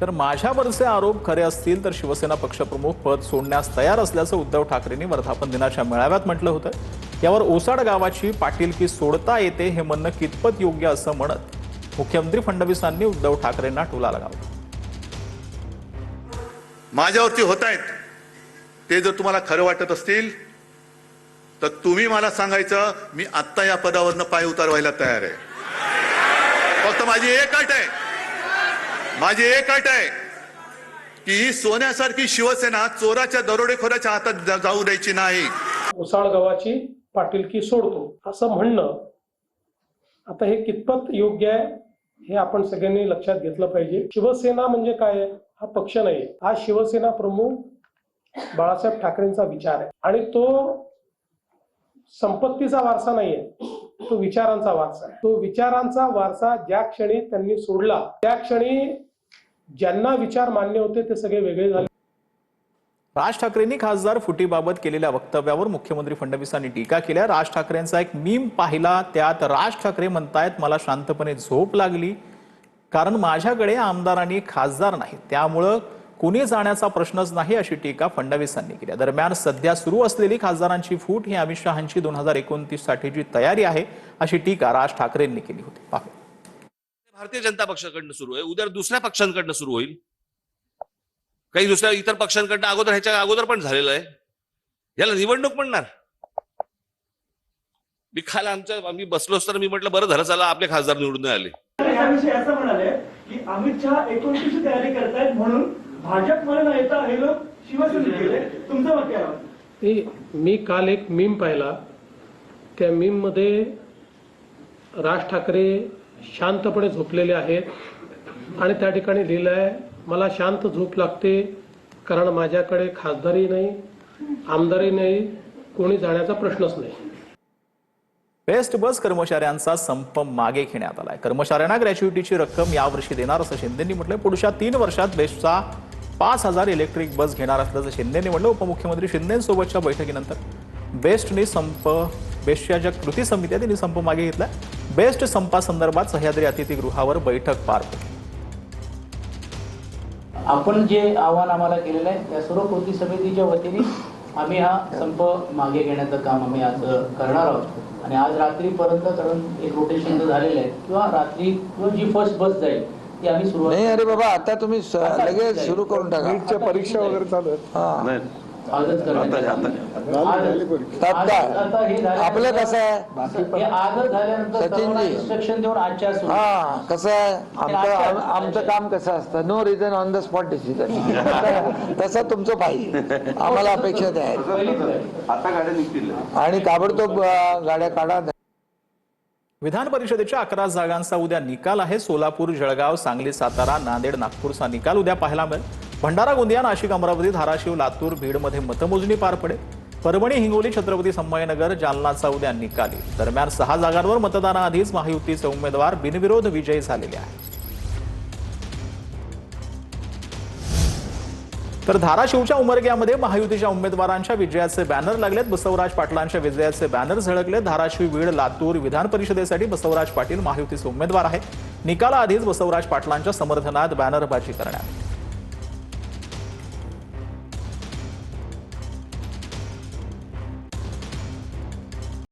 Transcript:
तर माझ्यावरचे आरोप खरे असतील तर शिवसेना पक्षप्रमुख पद सोडण्यास तयार असल्याचं उद्धव ठाकरेंनी वर्धापन दिनाच्या मेळाव्यात म्हटलं होतं। यावर ओसाड गावाची पाटीलकी सोडता येते हे म्हणणं कितपत योग्य असं म्हणत मुख्यमंत्री फडणवीसांनी उद्धव ठाकरेंना टोला लगावला। माझ्यावरती होत आहेत ते जर तुम्हाला खरं वाटत असतील तर तुम्ही मला सांगायचं, मी आत्ता या पदावरनं पाय उतारवायला तयार आहे। फक्त माझी एक अट आहे की ही सोन्यासारखी शिवसेना चोराच्या दरोडेखोराच्या हातात जाऊ द्यायची नाही। ओसाड गावाची पाटीलकी सोडतो असं म्हणणं आता हे कितपत योग्य आहे हे आपण सगळ्यांनी लक्षात घेतलं पाहिजे। शिवसेना म्हणजे काय आहे? हा पक्ष नाही, हा शिवसेना प्रमुख बाळासाहेब ठाकरेंचा विचार आहे आणि तो संपत्तीचा वारसा नाहीये, तो विचारांचा वारसा आहे। तो विचारांचा वारसा ज्या क्षणी त्यांनी सोडला त्या क्षणी ज्यांना विचार मान्य होते ते सगळे वेगळे झाले। राज ठाकरेंनी खासदार फुटीबाबत केलेल्या वक्तव्यावर मुख्यमंत्री फडणवीसांनी टीका केली। राज ठाकरेंचा एक मीम पाहिला, त्यात राज ठाकरे म्हणतायत मला शांतपणे झोप लागली कारण माझ्याकडे आमदार आणि खासदार नाही, त्यामुळे कोणी जाण्याचा प्रश्नच नाही अशी टीका फडणवीसांनी केली। दरम्यान सध्या सुरू असलेली खासदारांची फूट ही अमित शहांची 2029 साठीची तयारी आहे अशी टीका राज ठाकरेंनी केली होती। भारतीय जनता पक्षाकडनं सुरू आहे, उद्या दुसऱ्या पक्षांकडनं सुरू होईल, काही दुसऱ्या इतर पक्षांकडनं अगोदर ह्याच्या अगोदर पण झालेलं आहे। याला निवडणूक म्हणणार? मी काल आम्ही बसलो तर मी म्हटलं बरं झालं चला आपले खासदार निवडून आले। त्याविषयी असं म्हणाले की अमित शहा 29ची तयारी करतायत म्हणून भाजपमध्ये न येता हे लोक शिवसेनेत गेले, तुमचं मत काय आहे? मी काल एक मीम पाहिला, त्या मीम मध्ये राज ठाकरे शांतपणे झोपलेले आहेत आणि त्या ठिकाणी लिहिलंय मला शांत झोप लागते कारण माझ्याकडे खासदारही नाही, आमदारही नाही, कोणी जाण्याचा प्रश्नच नाही। बेस्ट बस कर्मचाऱ्यांचा संप मागे घेण्यात आलाय। कर्मचाऱ्यांना ग्रॅच्युइटीची रक्कम यावर्षी देणार असं शिंदेंनी म्हटलंय। पुढच्या 3 वर्षात बेस्टचा 5000 इलेक्ट्रिक बस घेणार असल्याचं शिंदेंनी म्हटलं। उपमुख्यमंत्री शिंदेंसोबतच्या बैठकीनंतर बेस्टच्या ज्या कृती समिती आहे त्यांनी संप मागे घेतला। बेस्ट संपासंदर्भात सह्याद्री अतिथीगृहावर बैठक पार पडली। आपण जे आव्हान आम्हाला केलेलं आहे त्या सर्व कृती समितीच्या वतीने आम्ही हा संप मागे घेण्याचं काम आम्ही आज करणार आहोत आणि आज रात्रीपर्यंत कारण एक रोटेशन झालेलं आहे किंवा रात्री जी फर्स्ट बस जाईल ती आम्ही सुरुवात नाही। अरे बाबा आता तुम्ही लगेच सुरू करून टाका, नीटच्या परीक्षा वगैरे चालू आहेत। आजच आपलं कसं आहे आजच झाल्यानंतर इन्स्ट्रक्शन देऊन आजच्या कसं आहे आमचं काम कसं असतं, no reason on the spot decision, तसं तुमचं पाहिजे आम्हाला अपेक्षित आहे। आता गाड्या निघतील आणि ताबडतोब गाड्या काढा। विधान परिषदेच्या 11 जागांचा उद्या निकाल आहे। सोलापूर, जळगाव, सांगली, सातारा, नांदेड, नागपूरचा निकाल उद्या पाहायला मिळेल। भंडारा, गोंदिया, नाशिक, अमरावती, धाराशिव, लातूर, बीडमध्ये मतमोजणी पार पडेल। परभणी, हिंगोली, छत्रपती संभाजीनगर, जालनाचा उद्या निकाल येईल। दरम्यान 6 जागांवर मतदानाआधीच महायुतीचे उमेदवार बिनविरोध विजयी झालेले आहेत। तर धाराशिवच्या उमरग्यामध्ये महायुतीच्या उमेदवारांच्या विजयाचे बॅनर लागलेत। बसवराज पाटलांच्या विजयाचे बॅनर झळकले। धाराशिव, बीड, लातूर विधान परिषदेसाठी बसवराज पाटील महायुतीचे उमेदवार आहेत। निकालाआधीच बसवराज पाटलांच्या समर्थनात बॅनरबाजी करण्यात